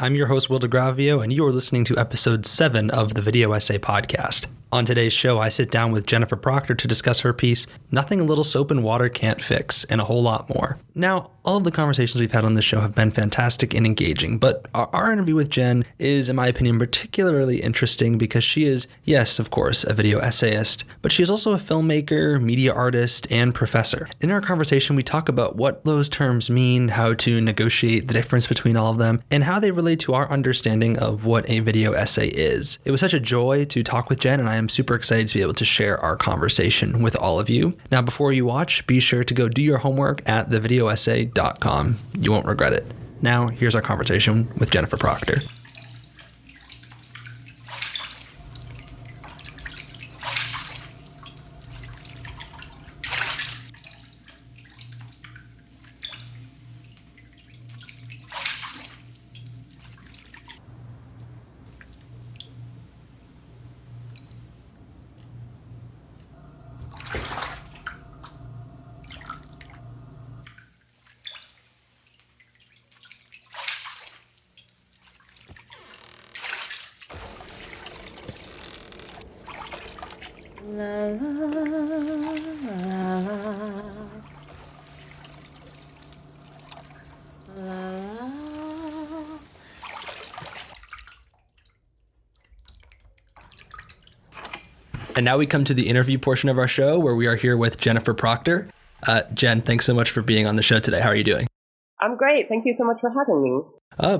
I'm your host, Will DeGravio, and you are listening to episode 7 of the Video Essay Podcast. On today's show, I sit down with Jennifer Proctor to discuss her piece, Nothing a Little Soap and Water Can't Fix, and a whole lot more. Now, all of the conversations we've had on this show have been fantastic and engaging, but our interview with Jen is, in my opinion, particularly interesting because she is, yes, of course, a video essayist, but she is also a filmmaker, media artist, and professor. In our conversation, we talk about what those terms mean, how to negotiate the difference between all of them, and how they relate to our understanding of what a video essay is. It was such a joy to talk with Jen, and I am super excited to be able to share our conversation with all of you. Now, before you watch, be sure to go do your homework at thevideoessay.com. You won't regret it. Now, here's our conversation with Jennifer Proctor. And now we come to the interview portion of our show where we are here with Jennifer Proctor. Jen, thanks so much for being on the show today. How are you doing? I'm great. Thank you so much for having me.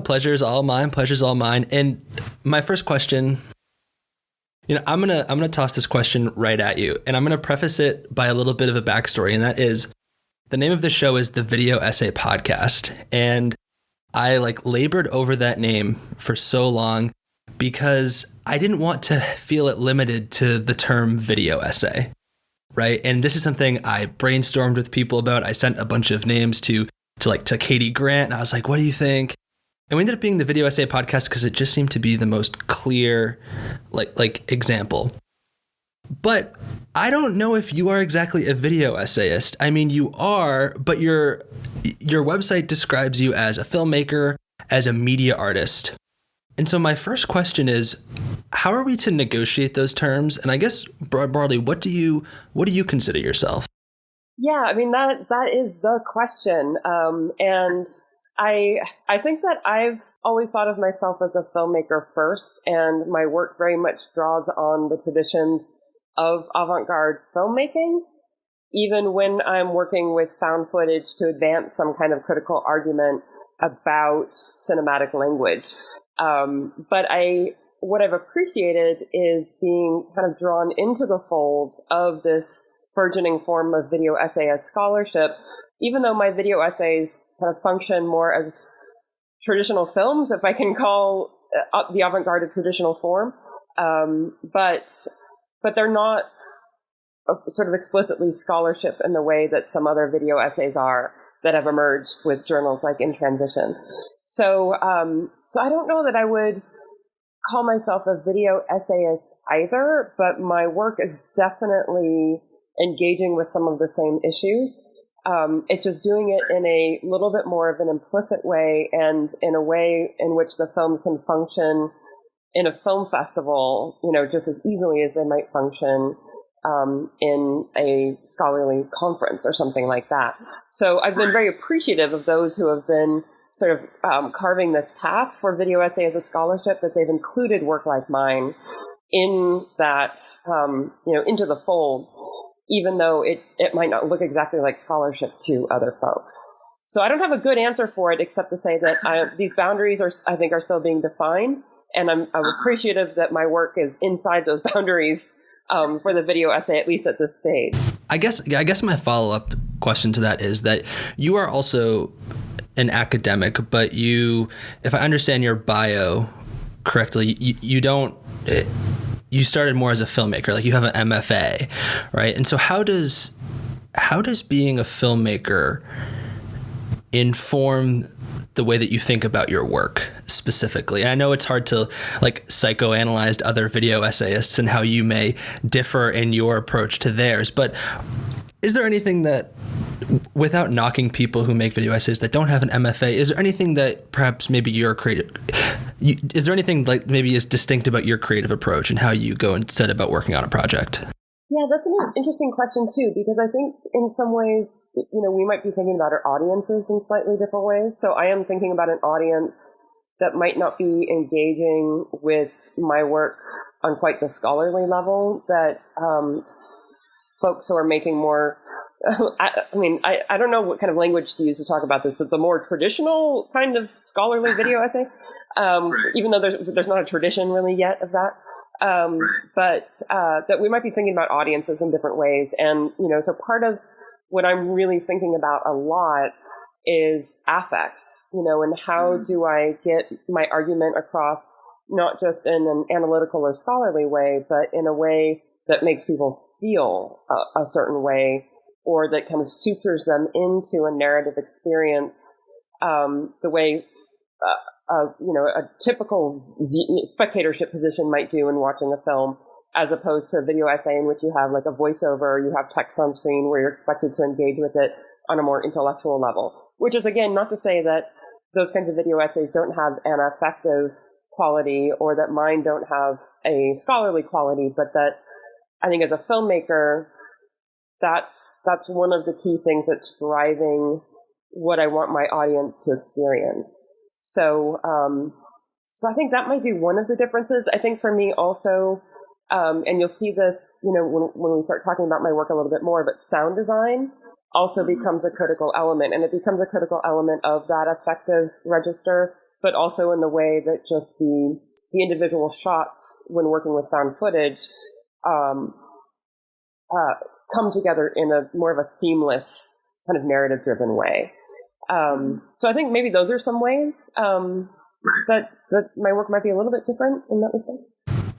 Pleasure's all mine. Pleasure's all mine. And my first question, I'm gonna toss this question right at you, and I'm gonna preface it by a little bit of a backstory, and that is the name of the show is the Video Essay Podcast, and I labored over that name for so long because I didn't want to feel it limited to the term video essay, right? And this is something I brainstormed with people about. I sent a bunch of names to Katie Grant, and I was like, what do you think? And we ended up being the Video Essay Podcast because it just seemed to be the most clear, example. But I don't know if you are exactly a video essayist. I mean, you are, but your website describes you as a filmmaker, as a media artist. And so my first question is, how are we to negotiate those terms? And I guess broadly, what do you consider yourself? Yeah, I mean, that is the question. And I think that I've always thought of myself as a filmmaker first, and my work very much draws on the traditions of avant-garde filmmaking, even when I'm working with found footage to advance some kind of critical argument about cinematic language. But what I've appreciated is being kind of drawn into the folds of this burgeoning form of video essayist scholarship, even though my video essays kind of function more as traditional films, if I can call the avant-garde a traditional form. But they're not sort of explicitly scholarship in the way that some other video essays are that have emerged with journals like In Transition. So I don't know that I would call myself a video essayist either, but my work is definitely engaging with some of the same issues. It's just doing it in a little bit more of an implicit way, and in a way in which the films can function in a film festival, just as easily as they might function in a scholarly conference or something like that. So I've been very appreciative of those who have been sort of carving this path for video essay as a scholarship, that they've included work like mine in that, into the fold, even though it might not look exactly like scholarship to other folks. So I don't have a good answer for it, except to say that these boundaries are still being defined, and I'm appreciative that my work is inside those boundaries for the video essay, at least at this stage. I guess my follow-up question to that is that you are also an academic, but if I understand your bio correctly, you started more as a filmmaker, you have an MFA, right? And so how does being a filmmaker inform the way that you think about your work specifically? And I know it's hard to psychoanalyze other video essayists and how you may differ in your approach to theirs, but is there anything that without knocking people who make video essays that don't have an MFA, is there anything that perhaps maybe is there anything like maybe is distinct about your creative approach and how you go and set about working on a project? Yeah, that's an interesting question too, because I think in some ways, we might be thinking about our audiences in slightly different ways. So I am thinking about an audience that might not be engaging with my work on quite the scholarly level that folks who are making more, I don't know what kind of language to use to talk about this, but the more traditional kind of scholarly video essay, even though there's not a tradition really yet of that, but that we might be thinking about audiences in different ways. And, so part of what I'm really thinking about a lot is affects, and how do I get my argument across, not just in an analytical or scholarly way, but in a way that makes people feel a certain way, or that kind of sutures them into a narrative experience, the way a typical spectatorship position might do in watching a film, as opposed to a video essay in which you have like a voiceover, or you have text on screen where you're expected to engage with it on a more intellectual level. Which is, again, not to say that those kinds of video essays don't have an affective quality, or that mine don't have a scholarly quality, but that I think as a filmmaker, that's one of the key things that's driving what I want my audience to experience. So I think that might be one of the differences. I think for me also, and you'll see this, when we start talking about my work a little bit more, but sound design also becomes a critical element, and it becomes a critical element of that affective register, but also in the way that just the individual shots when working with found footage come together in a more of a seamless kind of narrative driven way. So I think maybe those are some ways that my work might be a little bit different in that respect.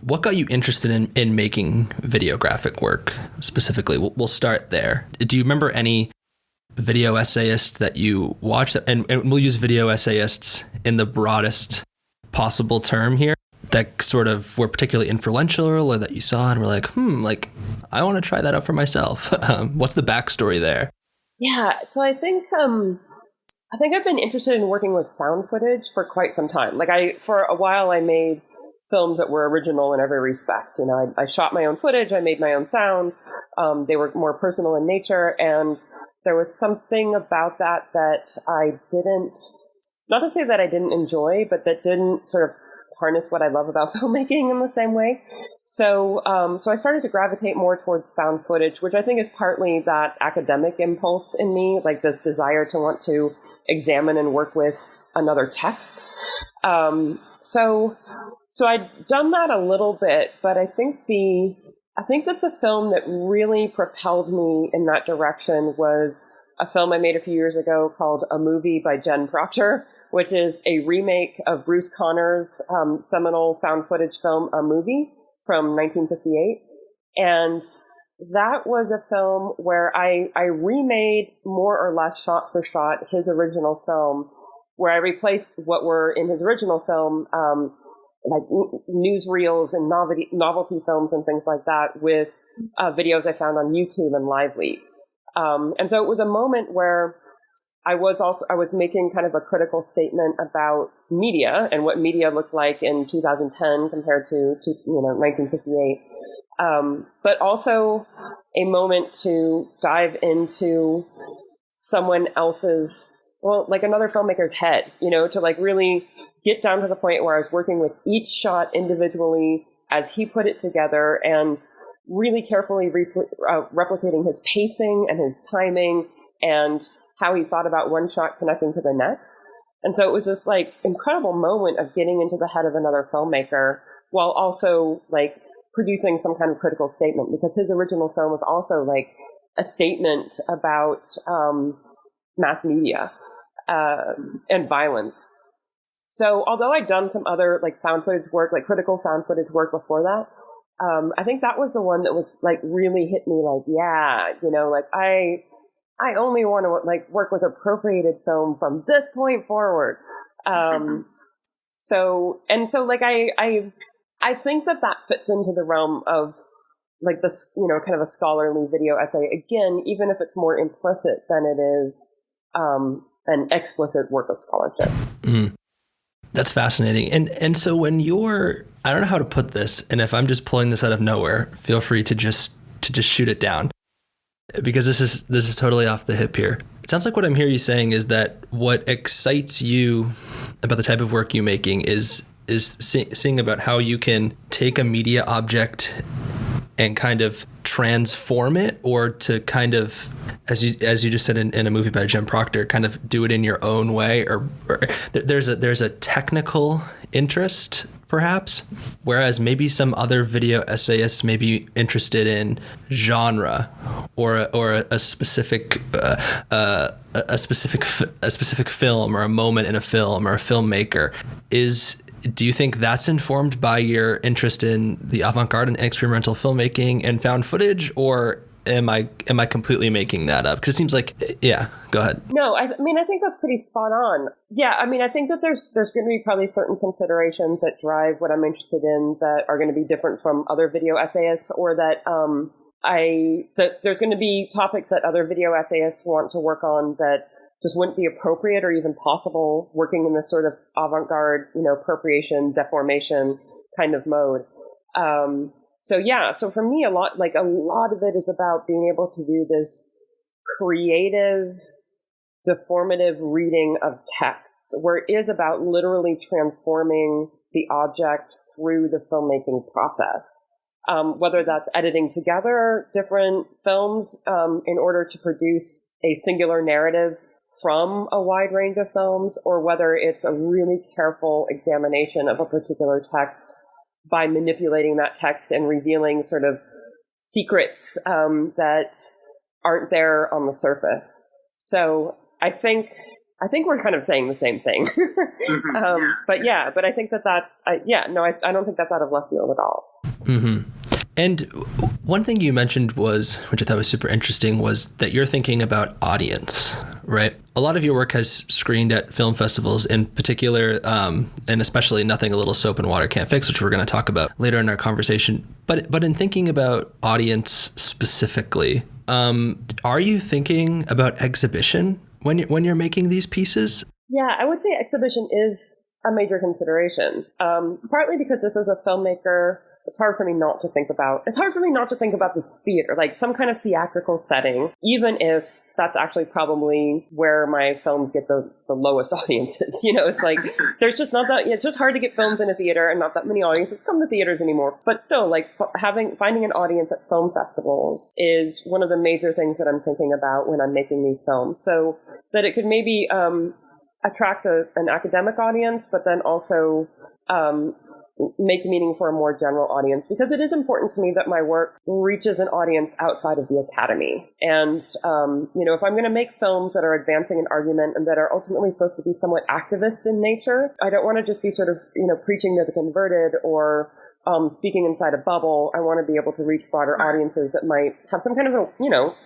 What got you interested in making videographic work specifically? We'll start there. Do you remember any video essayists that you watched? And we'll use video essayists in the broadest possible term here, that sort of were particularly influential, or that you saw and were like, I want to try that out for myself. What's the backstory there? Yeah, so I think I've been interested in working with found footage for quite some time. For a while, I made films that were original in every respect. I shot my own footage, I made my own sound. They were more personal in nature, and there was something about that I didn't, not to say that I didn't enjoy, but that didn't sort of harness what I love about filmmaking in the same way. So I started to gravitate more towards found footage, which I think is partly that academic impulse in me, like this desire to want to examine and work with another text. So I'd done that a little bit, but I think that the film that really propelled me in that direction was a film I made a few years ago called A Movie by Jen Proctor, which is a remake of Bruce Conner's seminal found footage film, A Movie, from 1958. And that was a film where I remade more or less shot for shot his original film, where I replaced what were in his original film, like newsreels and novelty films and things like that, with videos I found on YouTube and LiveLeak. And so it was a moment where I was making kind of a critical statement about media and what media looked like in 2010 compared to 1958. But also a moment to dive into someone else's, like another filmmaker's head, to like really get down to the point where I was working with each shot individually as he put it together, and really carefully replicating his pacing and his timing and how he thought about one shot connecting to the next. And so it was this like incredible moment of getting into the head of another filmmaker while also like producing some kind of critical statement, because his original film was also like a statement about mass media and violence. So although I'd done some other like found footage work, like critical found footage work before that, I think that was the one that was like really hit me like, yeah, like I only want to like work with appropriated film from this point forward. So like I think that fits into the realm of like this, kind of a scholarly video essay, again, even if it's more implicit than it is an explicit work of scholarship. Mm. That's fascinating. And so when I don't know how to put this, and if I'm just pulling this out of nowhere, feel free to just shoot it down, because this is totally off the hip here. It sounds like what I'm hearing you saying is that what excites you about the type of work you're making is seeing about how you can take a media object and kind of transform it, or to kind of, as you just said in a movie by Jim Proctor, kind of do it in your own way, or there's a technical interest perhaps, whereas maybe some other video essayists may be interested in genre or a specific film, or a moment in a film, or a filmmaker. Do you think that's informed by your interest in the avant-garde and experimental filmmaking and found footage, or am I completely making that up? Because it seems like, yeah, go ahead. No, I think that's pretty spot on. Yeah, I think that there's going to be probably certain considerations that drive what I'm interested in that are going to be different from other video essayists, or that that there's going to be topics that other video essayists want to work on that just wouldn't be appropriate or even possible working in this sort of avant-garde, appropriation, deformation kind of mode. So for me, a lot of it is about being able to do this creative, deformative reading of texts, where it is about literally transforming the object through the filmmaking process. Whether that's editing together different films in order to produce a singular narrative from a wide range of films, or whether it's a really careful examination of a particular text by manipulating that text and revealing sort of secrets that aren't there on the surface. So I think we're kind of saying the same thing. But I think I don't think that's out of left field at all. Mm-hmm. And one thing you mentioned which I thought was super interesting, was that you're thinking about audience, right? A lot of your work has screened at film festivals in particular, and especially Nothing a Little Soap and Water Can't Fix, which we're going to talk about later in our conversation. But in thinking about audience specifically, are you thinking about exhibition when you're making these pieces? Yeah, I would say exhibition is a major consideration, partly because just as a filmmaker, it's hard for me not to think about this theater, like some kind of theatrical setting, even if that's actually probably where my films get the lowest audiences. It's like, there's just not that, it's just hard to get films in a theater, and not that many audiences come to theaters anymore. But still, like finding an audience at film festivals is one of the major things that I'm thinking about when I'm making these films. So that it could maybe attract an academic audience, but then also make meaning for a more general audience, because it is important to me that my work reaches an audience outside of the academy. And, if I'm going to make films that are advancing an argument and that are ultimately supposed to be somewhat activist in nature, I don't want to just be sort of, preaching to the converted or speaking inside a bubble. I want to be able to reach broader audiences that might have some kind of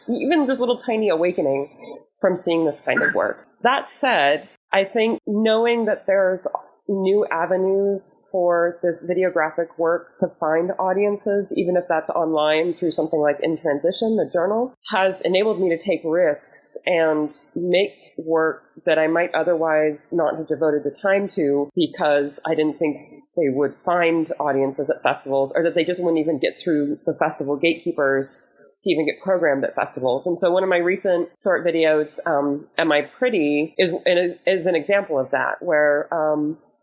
even just little tiny awakening from seeing this kind of work. That said, I think knowing that there's new avenues for this videographic work to find audiences, even if that's online through something like In Transition, the journal, has enabled me to take risks and make work that I might otherwise not have devoted the time to, because I didn't think they would find audiences at festivals, or that they just wouldn't even get through the festival gatekeepers to even get programmed at festivals. And so one of my recent short videos, Am I Pretty, is an example of that, where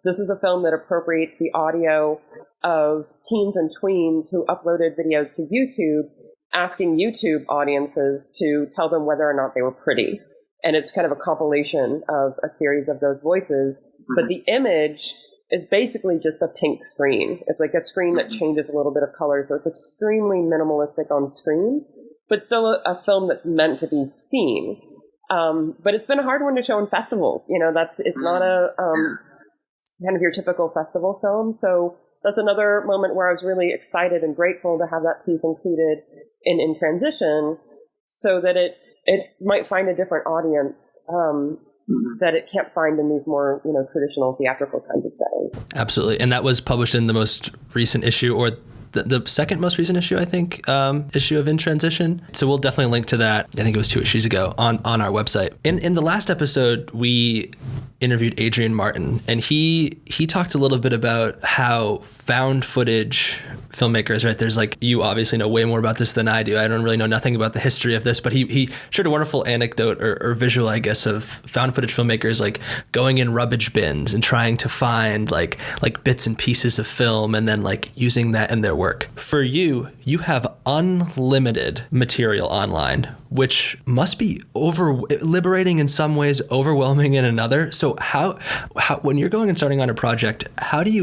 this is a film that appropriates the audio of teens and tweens who uploaded videos to YouTube, asking YouTube audiences to tell them whether or not they were pretty. And it's kind of a compilation of a series of those voices. But the image is basically just a pink screen. It's like a screen that changes a little bit of color. So it's extremely minimalistic on screen, but still a film that's meant to be seen. But it's been a hard one to show in festivals. It's not a kind of your typical festival film. So that's another moment where I was really excited and grateful to have that piece included in Transition, so that it might find a different audience that it can't find in these more traditional theatrical kinds of settings. Absolutely. And that was published in the most recent issue, or the second most recent issue, I think, issue of In Transition. So we'll definitely link to that. I think it was 2 issues ago on our website. In the last episode, we interviewed Adrian Martin, and he talked a little bit about how found footage filmmakers, right? There's like, you obviously know way more about this than I do. I don't really know nothing about the history of this, but he shared a wonderful anecdote or visual, I guess, of found footage filmmakers like going in rubbish bins and trying to find like bits and pieces of film and then like using that in their work. For you have unlimited material online, which must be liberating in some ways, overwhelming in another. So how when you're going and starting on a project, how do you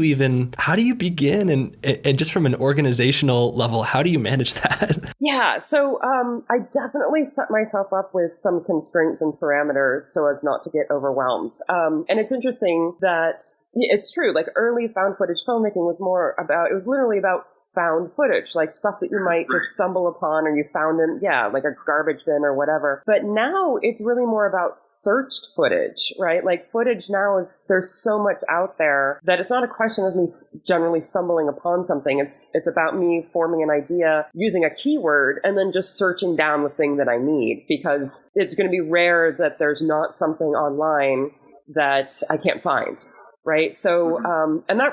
begin and just from an organizational level, how do you manage that? Yeah, so I definitely set myself up with some constraints and parameters so as not to get overwhelmed. And it's interesting that it's true, like early found footage filmmaking was literally about found footage, like stuff that you might just stumble upon or you found in, like a garbage bin or whatever. But now it's really more about searched footage, right? Like footage now there's so much out there that it's not a question of me generally stumbling upon something. It's about me forming an idea using a keyword and then just searching down the thing that I need, because it's going to be rare that there's not something online that I can't find. Right. So, and that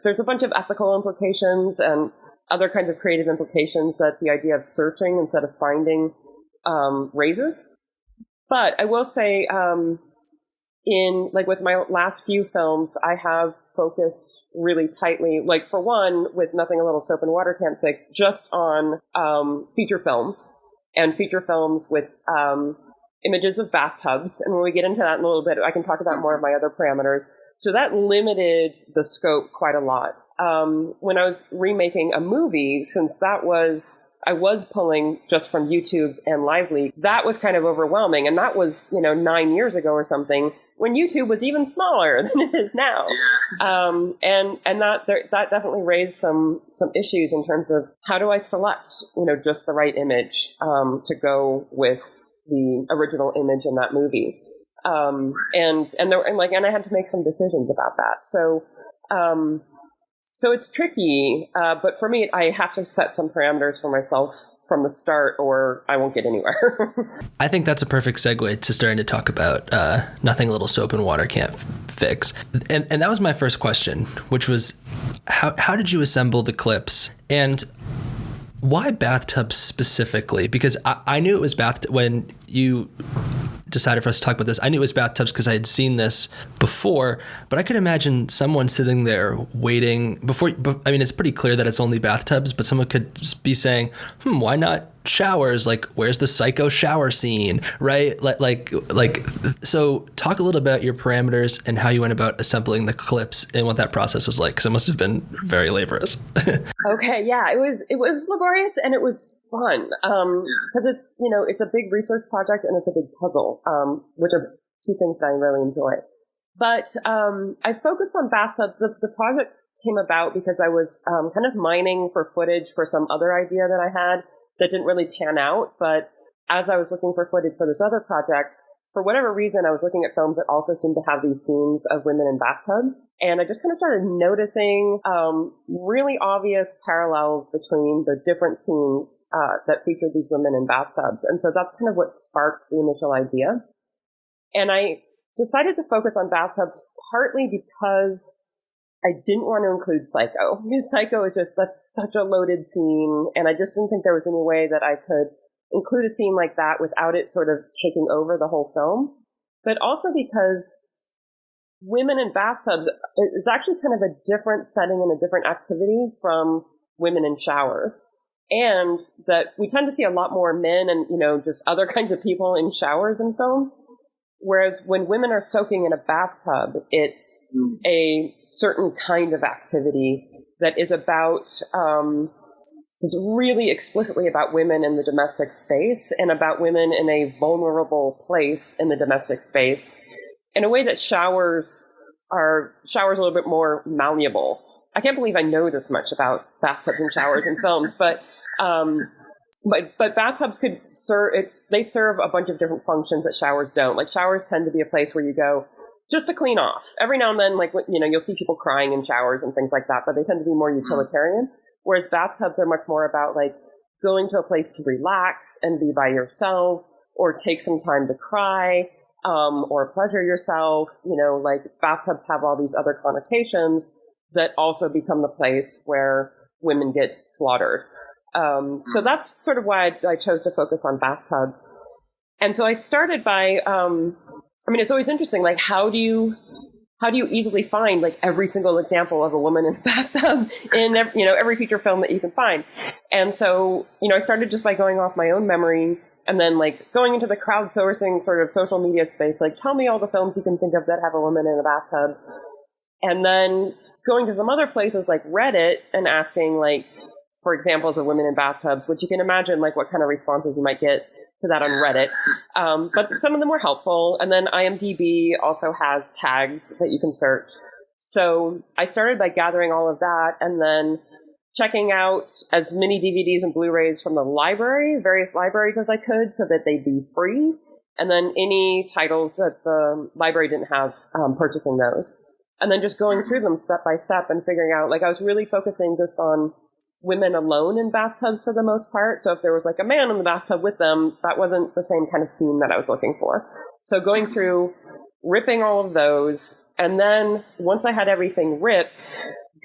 there's a bunch of ethical implications and other kinds of creative implications that the idea of searching instead of finding raises. But I will say, with my last few films, I have focused really tightly, like for one, with Nothing a Little Soap and Water Can't Fix, just on feature films and feature films with images of bathtubs. And when we get into that in a little bit, I can talk about more of my other parameters. So that limited the scope quite a lot. When I was remaking a movie, since I was pulling just from YouTube and Lively, that was kind of overwhelming. And that was, 9 years ago or something, when YouTube was even smaller than it is now. And that definitely raised some issues in terms of how do I select, just the right image to go with the original image in that movie. And I had to make some decisions about that. So it's tricky, but for me, I have to set some parameters for myself from the start or I won't get anywhere. I think that's a perfect segue to starting to talk about Nothing a Little Soap and Water Can't Fix. And that was my first question, which was how did you assemble the clips? And why bathtubs specifically? Because I knew it was when you decided for us to talk about this, I knew it was bathtubs because I had seen this before, but I could imagine someone sitting there waiting it's pretty clear that it's only bathtubs, but someone could just be saying, why not showers? Like, where's the psycho shower scene, right? So talk a little about your parameters and how you went about assembling the clips and what that process was like, because it must have been very laborious. Okay, yeah, it was laborious and it was fun because it's a big research project and it's a big puzzle, which are two things that I really enjoy. But I focused on bathtubs. The project came about because I was kind of mining for footage for some other idea that I had that didn't really pan out. But as I was looking for footage for this other project, for whatever reason, I was looking at films that also seemed to have these scenes of women in bathtubs. And I just kind of started noticing really obvious parallels between the different scenes that featured these women in bathtubs. And so that's kind of what sparked the initial idea. And I decided to focus on bathtubs partly because I didn't want to include Psycho. Because Psycho is that's such a loaded scene. And I just didn't think there was any way that I could include a scene like that without it sort of taking over the whole film. But also because women in bathtubs is actually kind of a different setting and a different activity from women in showers. And that we tend to see a lot more men and, just other kinds of people in showers in films. Whereas when women are soaking in a bathtub, it's a certain kind of activity that is about, it's really explicitly about women in the domestic space and about women in a vulnerable place in the domestic space in a way that showers are a little bit more malleable. I can't believe I know this much about bathtubs and showers in films, but bathtubs could they serve a bunch of different functions that showers don't. Like showers tend to be a place where you go just to clean off. Every now and then, you'll see people crying in showers and things like that, but they tend to be more utilitarian. whereas bathtubs are much more about like going to a place to relax and be by yourself, or take some time to cry, or pleasure yourself. Like bathtubs have all these other connotations that also become the place where women get slaughtered. So that's sort of why I chose to focus on bathtubs. And so I started by, it's always interesting, like how do you easily find like every single example of a woman in a bathtub in every feature film that you can find? And so, I started just by going off my own memory, and then like going into the crowdsourcing sort of social media space, like tell me all the films you can think of that have a woman in a bathtub. And then going to some other places like Reddit and asking like for examples of women in bathtubs, which you can imagine like what kind of responses you might get to that on Reddit. But some of them were helpful. And then IMDb also has tags that you can search. So I started by gathering all of that and then checking out as many DVDs and Blu-rays from the library, various libraries as I could, so that they'd be free. And then any titles that the library didn't have, purchasing those. And then just going through them step by step and figuring out, like I was really focusing just on women alone in bathtubs for the most part. So if there was like a man in the bathtub with them, that wasn't the same kind of scene that I was looking for. So going through, ripping all of those, and then once I had everything ripped,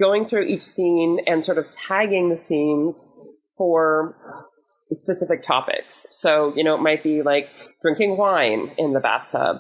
going through each scene and sort of tagging the scenes for specific topics. So, it might be like drinking wine in the bathtub,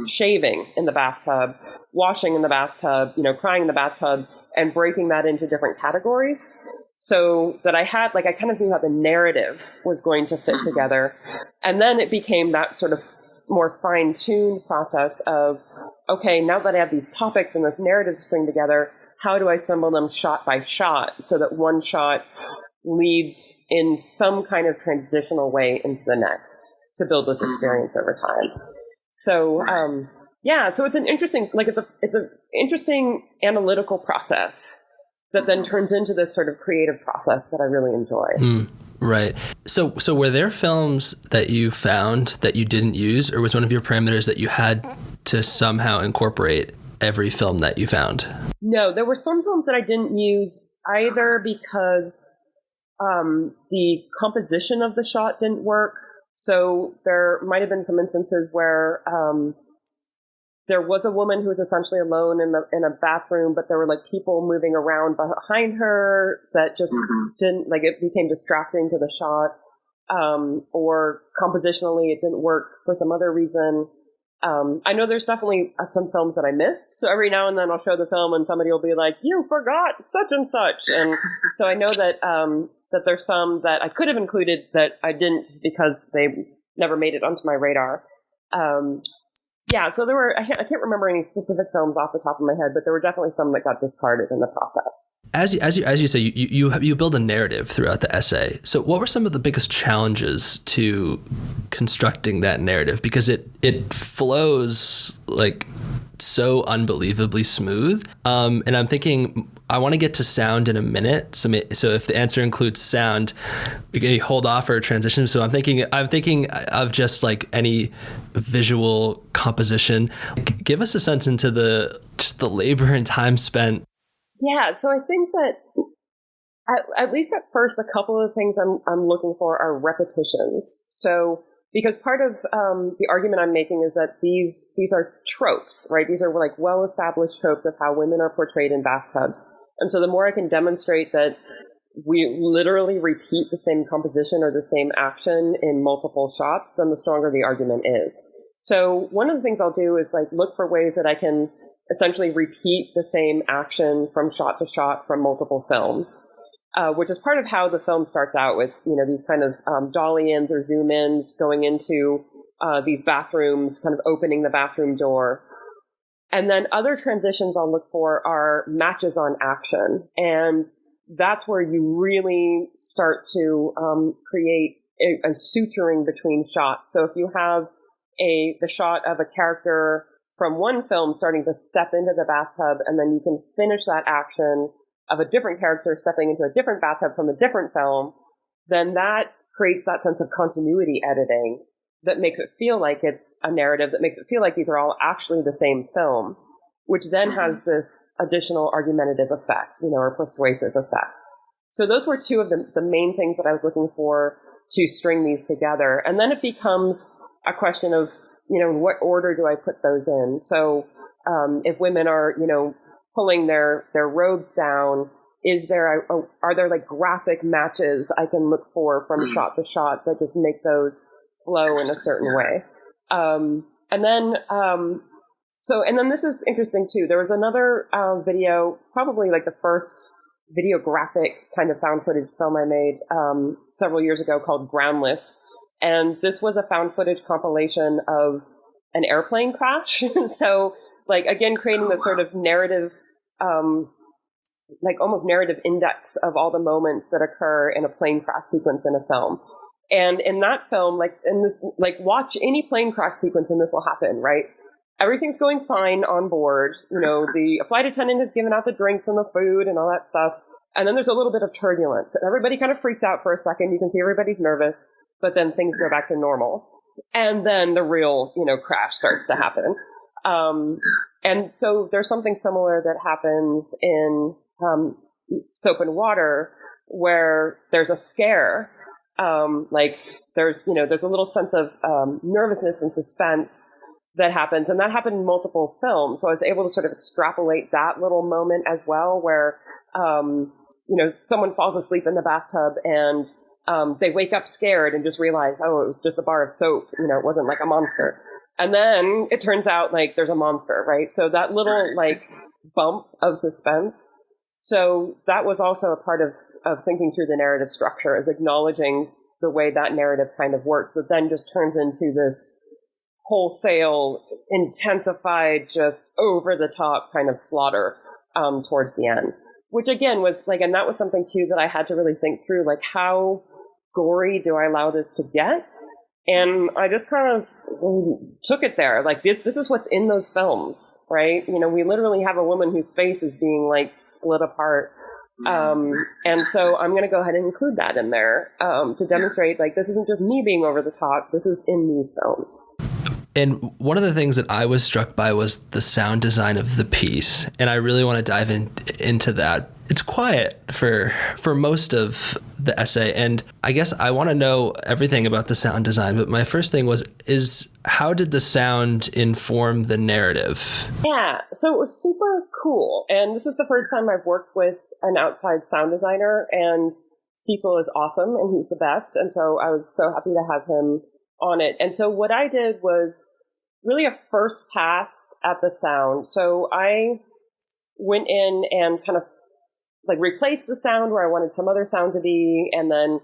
shaving in the bathtub, washing in the bathtub, crying in the bathtub, and breaking that into different categories so that I kind of knew how the narrative was going to fit together. And then it became that sort of more fine-tuned process of, okay, now that I have these topics and this narrative to string together, how do I assemble them shot by shot so that one shot leads in some kind of transitional way into the next to build this experience over time. So, so it's an interesting, it's an interesting analytical process that then turns into this sort of creative process that I really enjoy. Right. So were there films that you found that you didn't use, or was one of your parameters that you had to somehow incorporate every film that you found? No, there were some films that I didn't use either because the composition of the shot didn't work. So there might have been some instances where there was a woman who was essentially alone in a bathroom, but there were like people moving around behind her that just didn't, like, it became distracting to the shot, or compositionally it didn't work for some other reason. I know there's definitely some films that I missed. So every now and then I'll show the film and somebody will be like, you forgot such and such. And so I know that, that there's some that I could have included that I didn't just because they never made it onto my radar. So there were, I can't remember any specific films off the top of my head, but there were definitely some that got discarded in the process. As you say, you build a narrative throughout the essay. So what were some of the biggest challenges to constructing that narrative? Because it flows like so unbelievably smooth. And I'm thinking, I want to get to sound in a minute. So if the answer includes sound, we can hold off for a transition. So I'm thinking of just like any visual composition. Give us a sense into the labor and time spent. Yeah. So I think that at least at first, a couple of things I'm looking for are repetitions. So because part of the argument I'm making is that these are tropes, right? These are like well-established tropes of how women are portrayed in bathtubs. And so the more I can demonstrate that we literally repeat the same composition or the same action in multiple shots, then the stronger the argument is. So one of the things I'll do is like look for ways that I can essentially repeat the same action from shot to shot from multiple films. Which is part of how the film starts out with, these kind of dolly-ins or zoom-ins going into these bathrooms, kind of opening the bathroom door. And then other transitions I'll look for are matches on action. And that's where you really start to create a suturing between shots. So if you have the shot of a character from one film starting to step into the bathtub, and then you can finish that action of a different character stepping into a different bathtub from a different film, then that creates that sense of continuity editing that makes it feel like it's a narrative, that makes it feel like these are all actually the same film, which then has this additional argumentative effect, or persuasive effect. So those were two of the main things that I was looking for to string these together. And then it becomes a question of, in what order do I put those in? So if women are, pulling their robes down, are there like graphic matches I can look for from shot to shot that just make those flow in a certain way? And then this is interesting too. There was another video, probably like the first videographic kind of found footage film I made several years ago called Groundless. And this was a found footage compilation of an airplane crash. So like, again, creating this sort of narrative, like almost narrative index of all the moments that occur in a plane crash sequence in a film. And in that film, watch any plane crash sequence and this will happen, right? Everything's going fine on board. The flight attendant has given out the drinks and the food and all that stuff. And then there's a little bit of turbulence. And everybody kind of freaks out for a second. You can see everybody's nervous, but then things go back to normal. And then the real, crash starts to happen. And so there's something similar that happens in Soap and Water, where there's a scare. There's a little sense of nervousness and suspense that happens, and that happened in multiple films. So I was able to sort of extrapolate that little moment as well, where someone falls asleep in the bathtub and they wake up scared and just realize, oh, it was just a bar of soap. It wasn't like a monster. And then it turns out like there's a monster, right? So that little like bump of suspense. So that was also a part of thinking through the narrative structure, is acknowledging the way that narrative kind of works, that then just turns into this wholesale, intensified, just over the top kind of slaughter towards the end. Which again was like, and that was something too that I had to really think through, like how gory do I allow this to get? And I just kind of took it there. Like, this is what's in those films, right? We literally have a woman whose face is being, like, split apart. And so I'm going to go ahead and include that in there to demonstrate, like, this isn't just me being over the top. This is in these films. And one of the things that I was struck by was the sound design of the piece. And I really want to dive into that. It's quiet for most of the essay. And I guess I want to know everything about the sound design. But my first thing is how did the sound inform the narrative? Yeah, so it was super cool. And this is the first time I've worked with an outside sound designer. And Cecil is awesome and he's the best. And so I was so happy to have him on it. And so what I did was really a first pass at the sound. So I went in and kind of like replaced the sound where I wanted some other sound to be, and then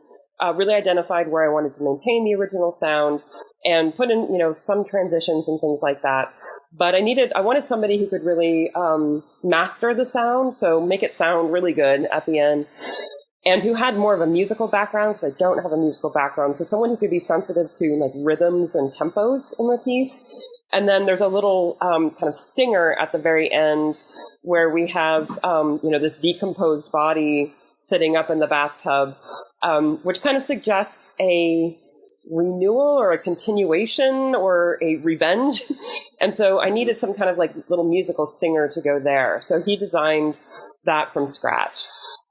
really identified where I wanted to maintain the original sound and put in, some transitions and things like that. But I wanted somebody who could really master the sound, so make it sound really good at the end, and who had more of a musical background, because I don't have a musical background. So someone who could be sensitive to like rhythms and tempos in the piece. And then there's a little kind of stinger at the very end where we have, this decomposed body sitting up in the bathtub, which kind of suggests a renewal or a continuation or a revenge. And so I needed some kind of like little musical stinger to go there. So he designed that from scratch.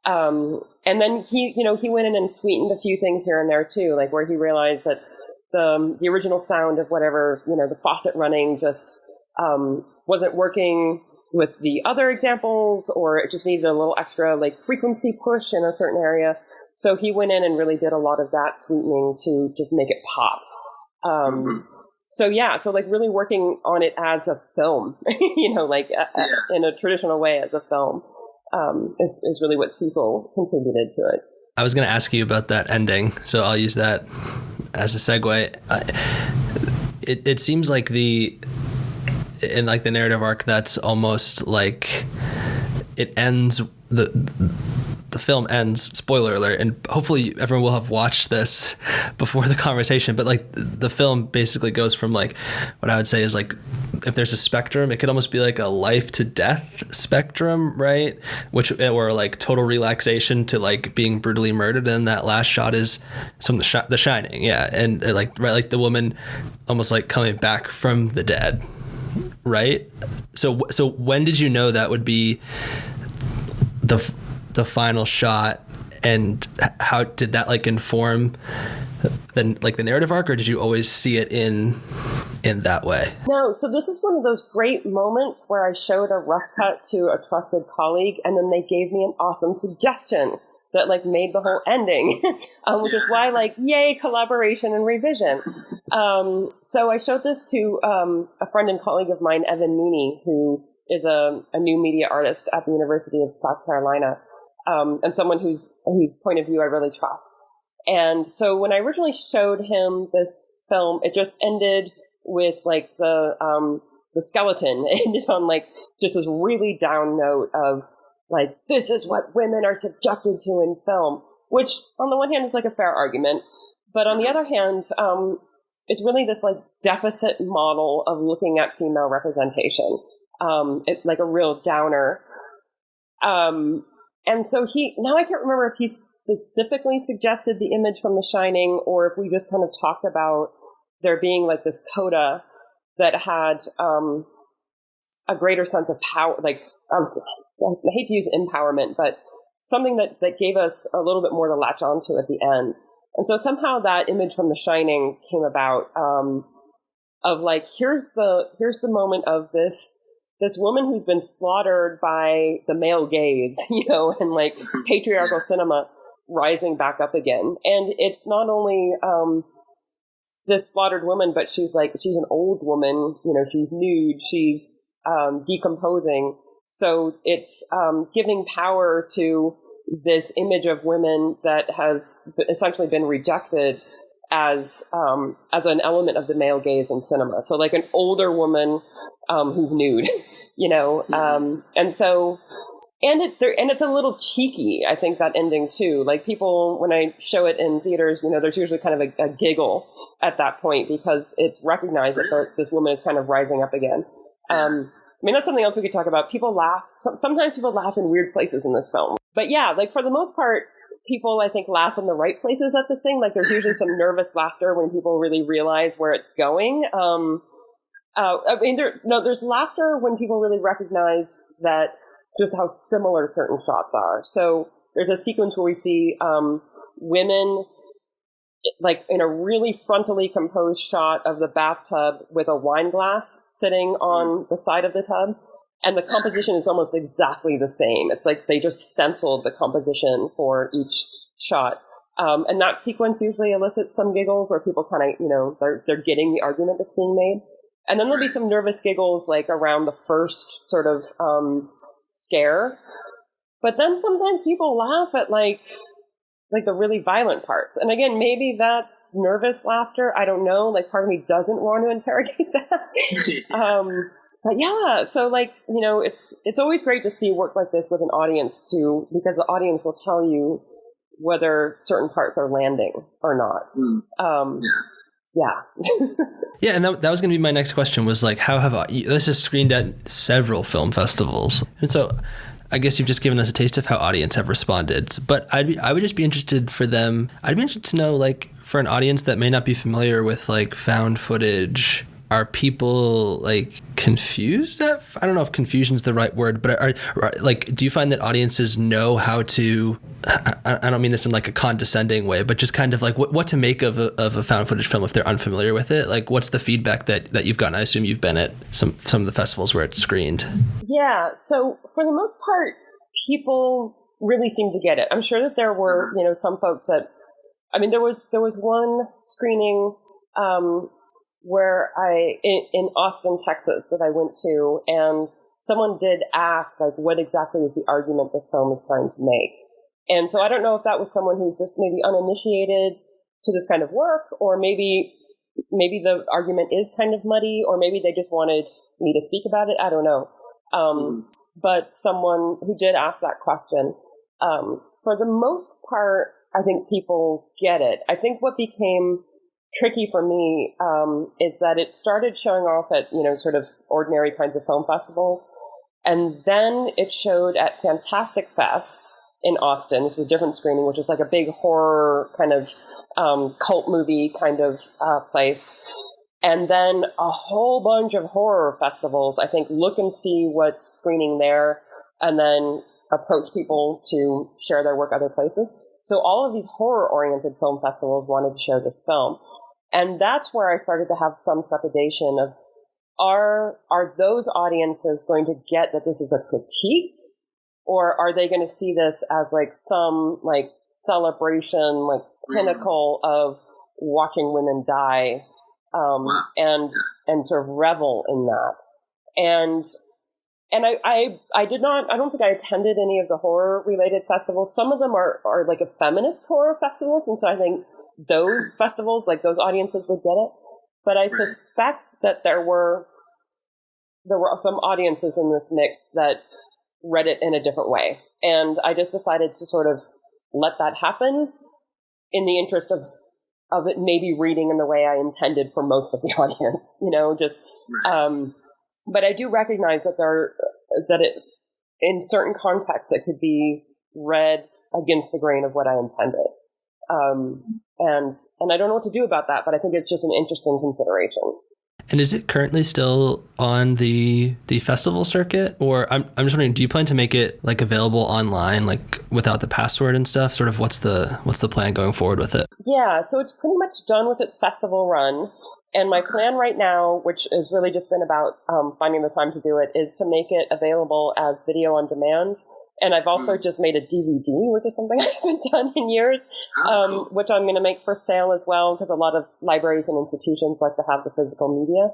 And then he went in and sweetened a few things here and there too, like where he realized that the original sound of whatever, the faucet running just wasn't working with the other examples, or it just needed a little extra like frequency push in a certain area. So he went in and really did a lot of that sweetening to just make it pop. So like really working on it as a film, in a traditional way as a film, is really what Cecil contributed to it. I was going to ask you about that ending, so I'll use that as a segue. It seems like in the narrative arc, that's almost like it ends, the film ends, spoiler alert, and hopefully everyone will have watched this before the conversation, but like the film basically goes from like what I would say is like, if there's a spectrum, it could almost be like a life to death spectrum, right? Or like total relaxation to like being brutally murdered. And that last shot is from The Shining. Yeah. And like the woman almost like coming back from the dead. Right. So when did you know that would be the final shot? And how did that like inform the narrative arc, or did you always see it in that way? No, so this is one of those great moments where I showed a rough cut to a trusted colleague, and then they gave me an awesome suggestion that like made the whole ending, which is why like, yay, collaboration and revision. So I showed this to a friend and colleague of mine, Evan Meany, who is a new media artist at the University of South Carolina, and someone whose point of view I really trust. And so when I originally showed him this film, it just ended with like the skeleton. It ended on like just this really down note of like, this is what women are subjected to in film, which on the one hand is like a fair argument. But on the other hand, it's really this like deficit model of looking at female representation. It's like a real downer. And so now I can't remember if he specifically suggested the image from The Shining, or if we just kind of talked about there being like this coda that had a greater sense of power, like, I hate to use empowerment, but something that gave us a little bit more to latch onto at the end. And so somehow that image from The Shining came about, of like, here's the moment of this woman who's been slaughtered by the male gaze, and like patriarchal cinema rising back up again. And it's not only this slaughtered woman, but she's an old woman, she's nude, she's decomposing. So it's giving power to this image of women that has essentially been rejected as an element of the male gaze in cinema. So like an older woman who's nude, and so, and it's a little cheeky, I think, that ending too. Like people, when I show it in theaters, there's usually kind of a giggle at that point because it's recognized that this woman is kind of rising up again. That's something else we could talk about. People laugh. Sometimes people laugh in weird places in this film. But yeah, like for the most part, people, I think, laugh in the right places at this thing. Like there's usually some nervous laughter when people really realize where it's going. There's laughter when people really recognize that just how similar certain shots are. So there's a sequence where we see women like in a really frontally composed shot of the bathtub with a wine glass sitting on the side of the tub. And the composition is almost exactly the same. It's like they just stenciled the composition for each shot. And that sequence usually elicits some giggles where people kind of, they're getting the argument that's being made. And then there'll be some nervous giggles like around the first sort of scare. But then sometimes people laugh at like the really violent parts. And again, maybe that's nervous laughter. I don't know. Like part of me doesn't want to interrogate that. But yeah, so like, it's always great to see work like this with an audience too, because the audience will tell you whether certain parts are landing or not. Yeah. Yeah, and that was going to be my next question was like, how have this is screened at several film festivals. And so I guess you've just given us a taste of how audience have responded, but I would just be interested for them. I'd be interested to know, like, for an audience that may not be familiar with like found footage, are people like confused? I don't know if confusion is the right word, but are like, do you find that audiences know how to, I don't mean this in like a condescending way, but just kind of like what to make of a found footage film if they're unfamiliar with it? Like, what's the feedback that you've gotten? I assume you've been at some of the festivals where it's screened. Yeah. So for the most part, people really seem to get it. I'm sure that there were, some folks that, there was one screening, where in Austin, Texas that I went to, and someone did ask, like, what exactly is the argument this film is trying to make? And so I don't know if that was someone who's just maybe uninitiated to this kind of work, or maybe the argument is kind of muddy, or maybe they just wanted me to speak about it. I don't know. But someone who did ask that question, for the most part, I think people get it. I think what became tricky for me is that it started showing off at, sort of ordinary kinds of film festivals. And then it showed at Fantastic Fest in Austin, which is a different screening, which is like a big horror kind of cult movie kind of place. And then a whole bunch of horror festivals, I think, look and see what's screening there and then approach people to share their work other places. So all of these horror-oriented film festivals wanted to show this film. And that's where I started to have some trepidation of, are those audiences going to get that this is a critique? Or are they going to see this as like some like celebration, like pinnacle of watching women die, and sort of revel in that? And I don't think I attended any of the horror related festivals. Some of them are like a feminist horror festivals. And so I think those festivals, like those audiences would get it. But I suspect that there were some audiences in this mix that read it in a different way. And I just decided to sort of let that happen in the interest of it maybe reading in the way I intended for most of the audience, but I do recognize that in certain contexts, it could be read against the grain of what I intended. And I don't know what to do about that, but I think it's just an interesting consideration. And is it currently still on the festival circuit? Or I'm just wondering, do you plan to make it like available online, like without the password and stuff? Sort of what's the plan going forward with it? Yeah, so it's pretty much done with its festival run. And my plan right now, which has really just been about finding the time to do it, is to make it available as video on demand. And I've also just made a DVD, which is something I haven't done in years, which I'm going to make for sale as well, because a lot of libraries and institutions like to have the physical media.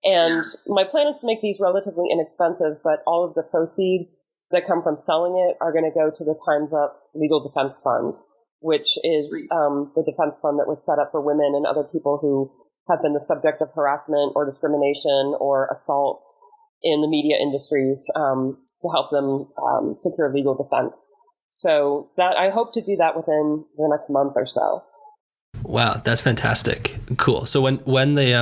And my plan is to make these relatively inexpensive, but all of the proceeds that come from selling it are going to go to the Time's Up Legal Defense Fund, which is the defense fund that was set up for women and other people who have been the subject of harassment or discrimination or assaults in the media industries, to help them secure legal defense. So that I hope to do that within the next month or so. Wow, that's fantastic. Cool. So when they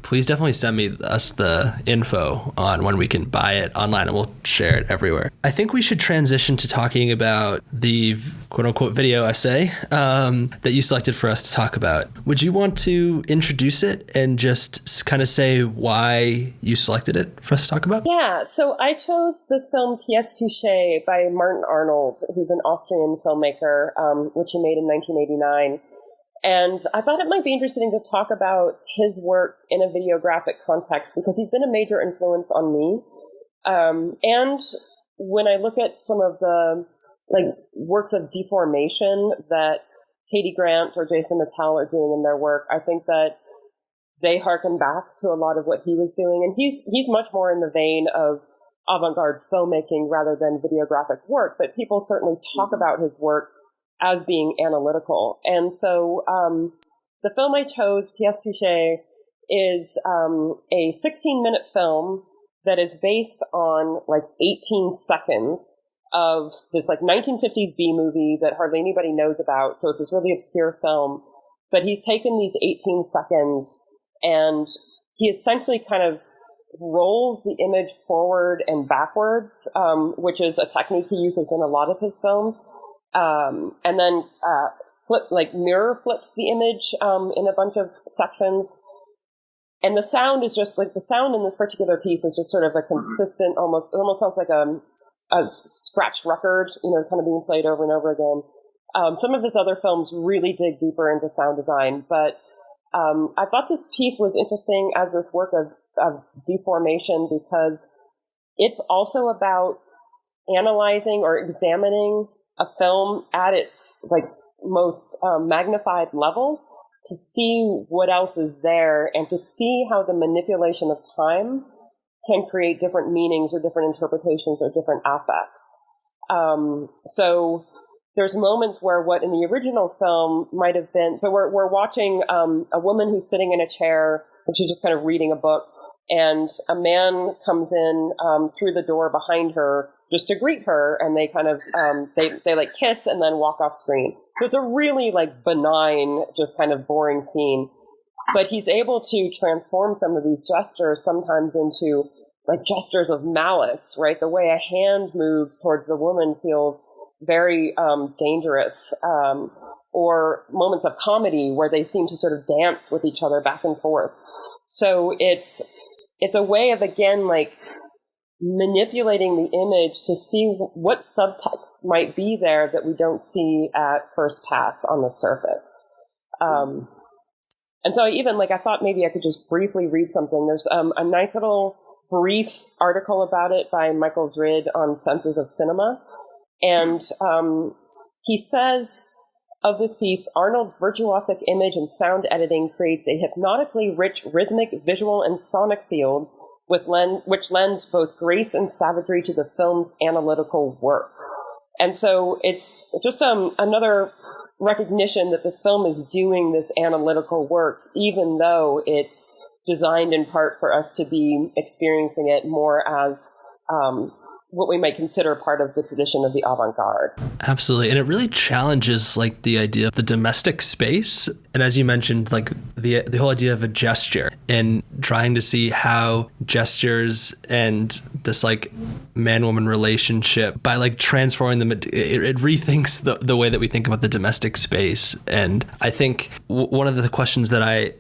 please definitely send us the info on when we can buy it online, and we'll share it everywhere. I think we should transition to talking about the quote unquote video essay that you selected for us to talk about. Would you want to introduce it and just kind of say why you selected it for us to talk about? Yeah, so I chose this film Pièce Touchée by Martin Arnold, who's an Austrian filmmaker, which he made in 1989. And I thought it might be interesting to talk about his work in a videographic context, because he's been a major influence on me. And when I look at some of the works of deformation that Katie Grant or Jason Mattel are doing in their work, I think that they harken back to a lot of what he was doing. And he's much more in the vein of avant-garde filmmaking rather than videographic work, but people certainly talk about his work as being analytical. And so the film I chose, Pièce Touchée, is a 16-minute film that is based on 18 seconds of this 1950s B movie that hardly anybody knows about. So it's this really obscure film. But he's taken these 18 seconds and he essentially kind of rolls the image forward and backwards, which is a technique he uses in a lot of his films. And then mirror flips the image in a bunch of sections. And the sound is just the sound in this particular piece is just sort of a consistent, it almost sounds like a scratched record, kind of being played over and over again. Some of his other films really dig deeper into sound design, but I thought this piece was interesting as this work of deformation, because it's also about analyzing or examining a film at its most magnified level, to see what else is there and to see how the manipulation of time can create different meanings or different interpretations or different affects. So there's moments where what in the original film might have been, so we're watching a woman who's sitting in a chair and she's just kind of reading a book, and a man comes in through the door behind her just to greet her, and they kind of they kiss and then walk off screen. So it's a really benign, just kind of boring scene. But he's able to transform some of these gestures sometimes into gestures of malice, right? The way a hand moves towards the woman feels very dangerous, or moments of comedy where they seem to sort of dance with each other back and forth. So it's a way of, again, manipulating the image to see what subtext might be there that we don't see at first pass on the surface. And so I thought maybe I could just briefly read something. There's a nice little brief article about it by Michael Zrid on Senses of Cinema. And he says of this piece, Arnold's virtuosic image and sound editing creates a hypnotically rich rhythmic, visual, and sonic field which lends both grace and savagery to the film's analytical work. And so it's just another recognition that this film is doing this analytical work, even though it's designed in part for us to be experiencing it more as what we might consider part of the tradition of the avant-garde. Absolutely. And it really challenges the idea of the domestic space. And as you mentioned, the whole idea of a gesture and trying to see how gestures and this man-woman relationship by transforming them, it rethinks the way that we think about the domestic space. And I think one of the questions that I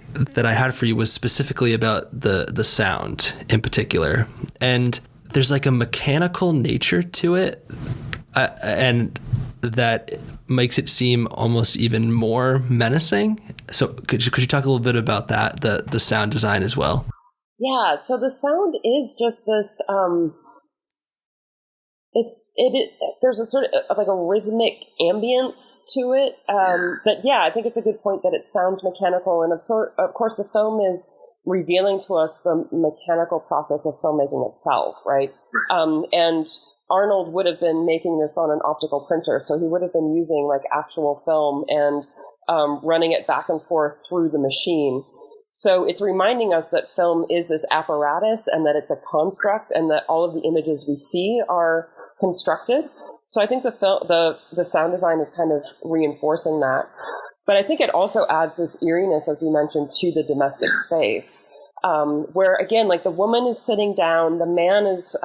had for you was specifically about the sound in particular. And there's a mechanical nature to it, and that makes it seem almost even more menacing. So could you talk a little bit about that, the sound design as well? Yeah, so the sound is just this, there's a sort of a rhythmic ambience to it, I think it's a good point that it sounds mechanical, and of course the film is revealing to us the mechanical process of filmmaking itself, right? And Arnold would have been making this on an optical printer, so he would have been using actual film and running it back and forth through the machine. So it's reminding us that film is this apparatus and that it's a construct and that all of the images we see are constructed. So I think the sound design is kind of reinforcing that. But I think it also adds this eeriness, as you mentioned, to the domestic space, where, again, the woman is sitting down, the man is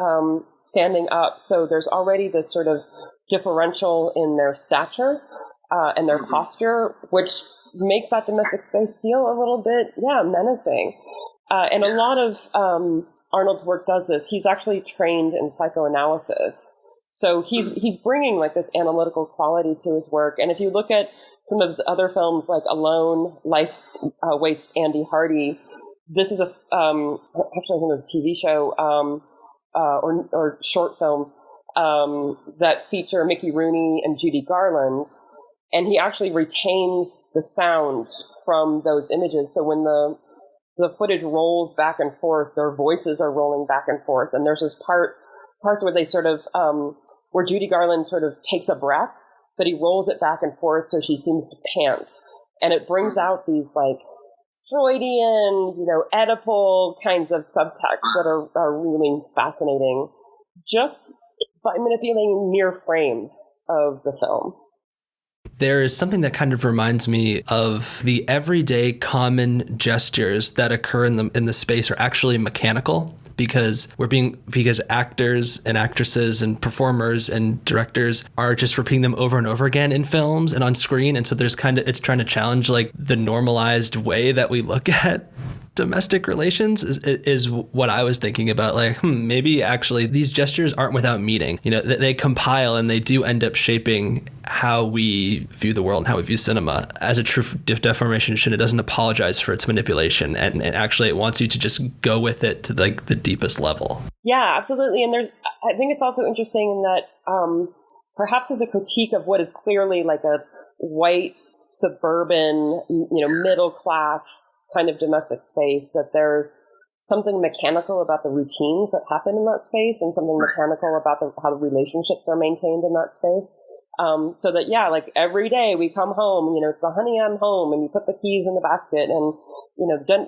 standing up. So there's already this sort of differential in their stature and their posture, which makes that domestic space feel a little bit, menacing. And a lot of Arnold's work does this. He's actually trained in psychoanalysis. So he's bringing this analytical quality to his work. And if you look at some of his other films like Alone, Life Wastes Andy Hardy, this is actually I think it was a TV show or short films that feature Mickey Rooney and Judy Garland. And he actually retains the sound from those images. So when the footage rolls back and forth, their voices are rolling back and forth. And there's this parts where they sort of, where Judy Garland sort of takes a breath, but he rolls it back and forth so she seems to pant. And it brings out these Freudian, Oedipal kinds of subtexts that are really fascinating just by manipulating mere frames of the film. There is something that kind of reminds me of the everyday common gestures that occur in the space are actually mechanical because actors and actresses and performers and directors are just repeating them over and over again in films and on screen. And so it's trying to challenge the normalized way that we look at domestic relations is what I was thinking about. Maybe actually these gestures aren't without meaning. They compile and they do end up shaping how we view the world and how we view cinema. As a true deformation, it doesn't apologize for its manipulation, and actually it wants you to just go with it to the deepest level. Yeah, absolutely. And I think it's also interesting in that perhaps as a critique of what is clearly a white suburban, middle class kind of domestic space, that there's something mechanical about the routines that happen in that space and something mechanical about how the relationships are maintained in that space. So that, every day we come home, it's the honey, I'm home, and you put the keys in the basket and,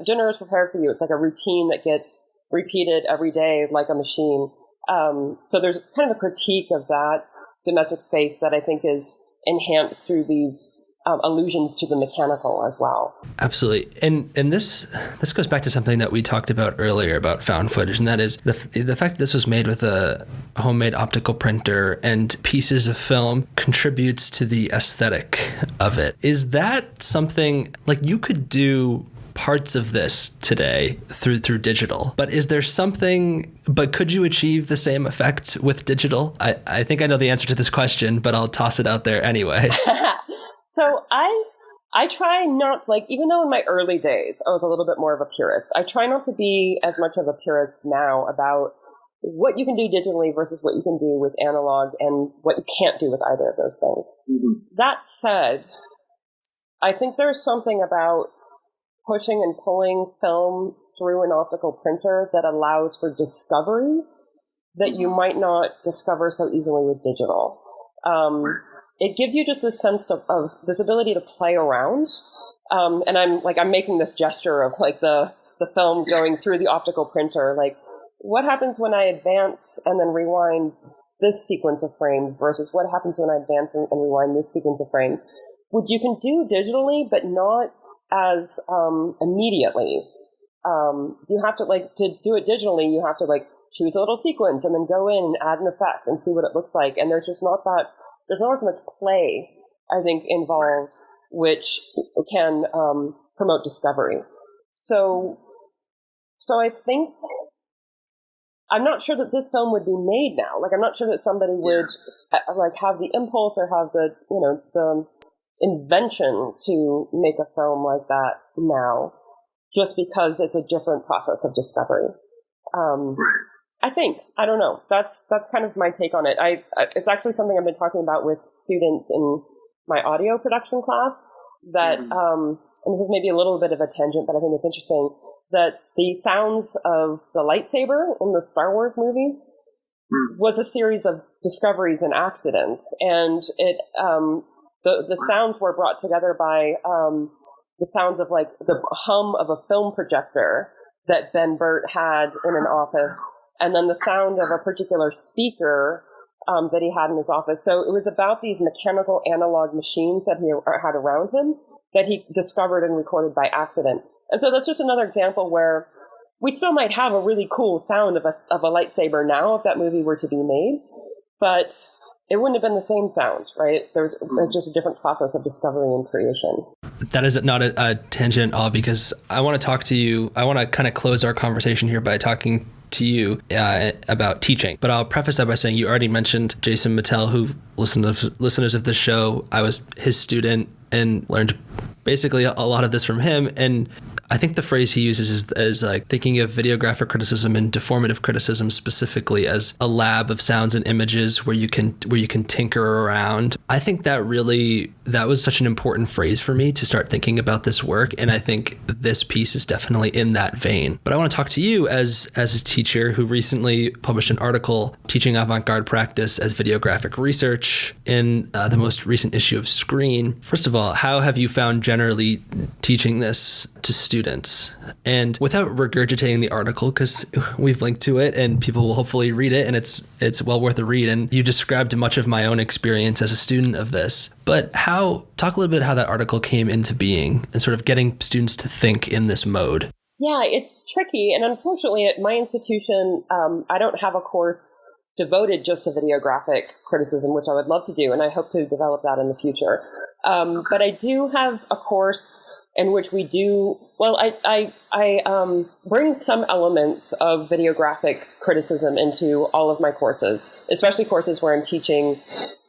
dinner is prepared for you. It's a routine that gets repeated every day like a machine. So there's kind of a critique of that domestic space that I think is enhanced through these allusions to the mechanical as well. Absolutely. And this goes back to something that we talked about earlier about found footage, and that is the fact that this was made with a homemade optical printer and pieces of film contributes to the aesthetic of it. Is that something you could do parts of this today through digital. But is there something, but could you achieve the same effect with digital? I think I know the answer to this question, but I'll toss it out there anyway. So I try not to, like, even though in my early days I was a little bit more of a purist, I try not to be as much of a purist now about what you can do digitally versus what you can do with analog and what you can't do with either of those things. Mm-hmm. That said, I think there's something about pushing and pulling film through an optical printer that allows for discoveries that you might not discover so easily with digital. It gives you just a sense of this ability to play around. And I'm making this gesture of like the film going through the optical printer. Like, what happens when I advance and then rewind this sequence of frames versus what happens when I advance and rewind this sequence of frames, which you can do digitally, but not as immediately. You have to, like, to do it digitally, you have to like choose a little sequence and then go in and add an effect and see what it looks like. And there's not as much play, I think, involved, which can promote discovery. So I think, I'm not sure that this film would be made now. Like, I'm not sure that somebody would like have the impulse or have the invention to make a film like that now, just because it's a different process of discovery. I don't know. That's kind of my take on it. It's actually something I've been talking about with students in my audio production class, that, and this is maybe a little bit of a tangent, but I think it's interesting, that the sounds of the lightsaber in the Star Wars movies was a series of discoveries and accidents. And it, the sounds were brought together by the sounds of like the hum of a film projector that Ben Burt had in an office, and then the sound of a particular speaker that he had in his office. So it was about these mechanical analog machines that he had around him that he discovered and recorded by accident. And so that's just another example where we still might have a really cool sound of a lightsaber now if that movie were to be made, but it wouldn't have been the same sound, right? There's just a different process of discovery and creation. That is not a tangent at all, because I want to talk to you. I want to kind of close our conversation here by talking to you about teaching. But I'll preface that by saying you already mentioned Jason Mattel, who listeners of this show, I was his student and learned basically a lot of this from him. And I think the phrase he uses is like thinking of videographic criticism and deformative criticism specifically as a lab of sounds and images where you can tinker around. I think that was such an important phrase for me to start thinking about this work. And I think this piece is definitely in that vein. But I want to talk to you as a teacher who recently published an article teaching avant-garde practice as videographic research in the most recent issue of Screen. First of all, how have you found generally teaching this to students? And without regurgitating the article, because we've linked to it and people will hopefully read it, and it's well worth a read. And you described much of my own experience as a student of this. But talk a little bit how that article came into being and sort of getting students to think in this mode. Yeah, it's tricky. And unfortunately, at my institution, I don't have a course devoted just to videographic criticism, which I would love to do, and I hope to develop that in the future. But I do have a course in which we do, well, I bring some elements of videographic criticism into all of my courses, especially courses where I'm teaching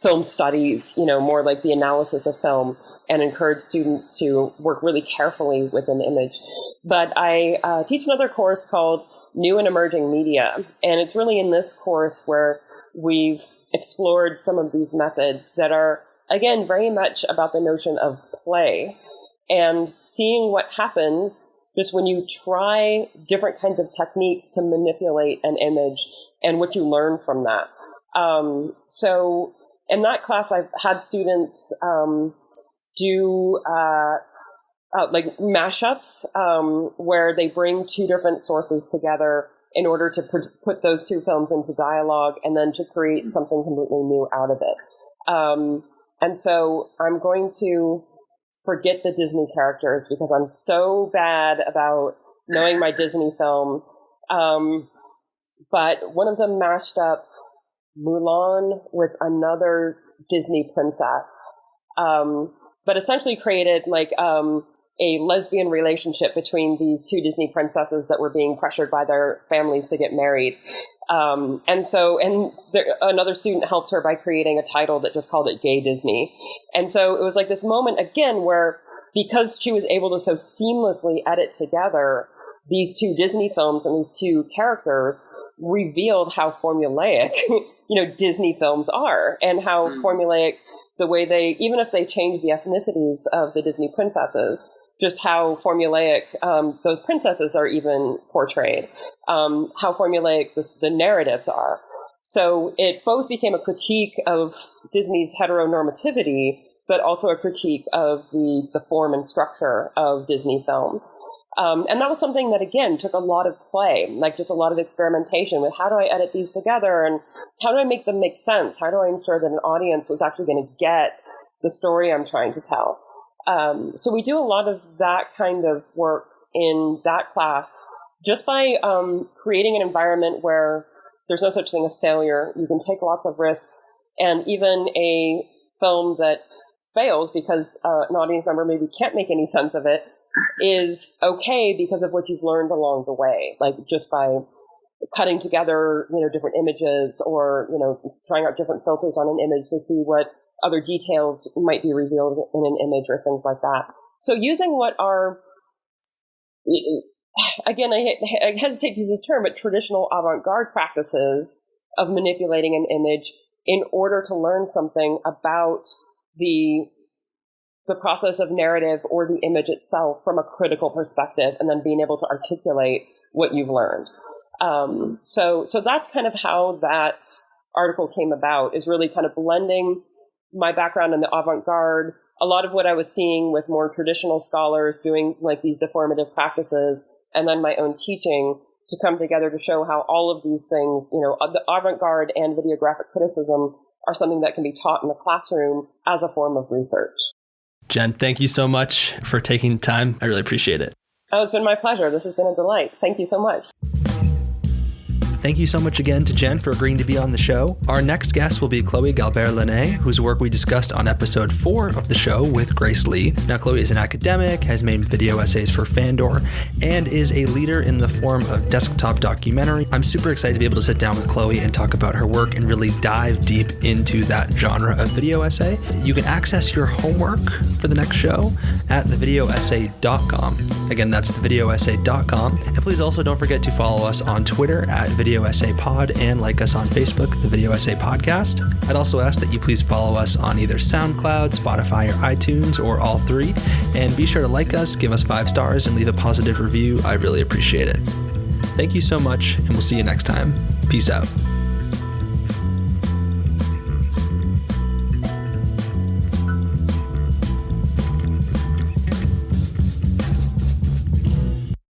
film studies, more like the analysis of film, and encourage students to work really carefully with an image. But I teach another course called New and Emerging Media, and it's really in this course where we've explored some of these methods that are, again, very much about the notion of play and seeing what happens just when you try different kinds of techniques to manipulate an image and what you learn from that. So in that class, I've had students do like mashups where they bring two different sources together in order to put those two films into dialogue and then to create something completely new out of it. And so I'm going to forget the Disney characters because I'm so bad about knowing my Disney films. But one of them mashed up Mulan with another Disney princess, but essentially created like a lesbian relationship between these two Disney princesses that were being pressured by their families to get married. Another student helped her by creating a title that just called it Gay Disney. And so it was like this moment again where, because she was able to so seamlessly edit together these two Disney films and these two characters, revealed how formulaic, Disney films are, and how formulaic the way they, even if they change the ethnicities of the Disney princesses, just how formulaic those princesses are even portrayed, how formulaic the narratives are. So it both became a critique of Disney's heteronormativity, but also a critique of the form and structure of Disney films. And that was something that, again, took a lot of play, like just a lot of experimentation with how do I edit these together and how do I make them make sense? How do I ensure that an audience was actually going to get the story I'm trying to tell? So we do a lot of that kind of work in that class just by creating an environment where there's no such thing as failure. You can take lots of risks, and even a film that fails because an audience member maybe can't make any sense of it is okay because of what you've learned along the way, like just by cutting together, different images or, trying out different filters on an image to see what other details might be revealed in an image or things like that. So using what are, again, I hesitate to use this term, but traditional avant-garde practices of manipulating an image in order to learn something about the process of narrative or the image itself from a critical perspective, and then being able to articulate what you've learned. So that's kind of how that article came about, is really kind of blending my background in the avant-garde, a lot of what I was seeing with more traditional scholars doing like these deformative practices, and then my own teaching to come together to show how all of these things, the avant-garde and videographic criticism are something that can be taught in the classroom as a form of research. Jen, thank you so much for taking the time. I really appreciate it. Oh, it's been my pleasure. This has been a delight. Thank you so much. Thank you so much again to Jen for agreeing to be on the show. Our next guest will be Chloe Galberline, whose work we discussed on episode 4 of the show with Grace Lee. Now, Chloe is an academic, has made video essays for Fandor, and is a leader in the form of desktop documentary. I'm super excited to be able to sit down with Chloe and talk about her work and really dive deep into that genre of video essay. You can access your homework for the next show at thevideoessay.com. Again, that's thevideoessay.com. And please also don't forget to follow us on Twitter at Video Essay Pod and like us on Facebook, the Video Essay Podcast. I'd also ask that you please follow us on either SoundCloud, Spotify, or iTunes, or all three. And be sure to like us, give us 5 stars, and leave a positive review. I really appreciate it. Thank you so much, and we'll see you next time. Peace out.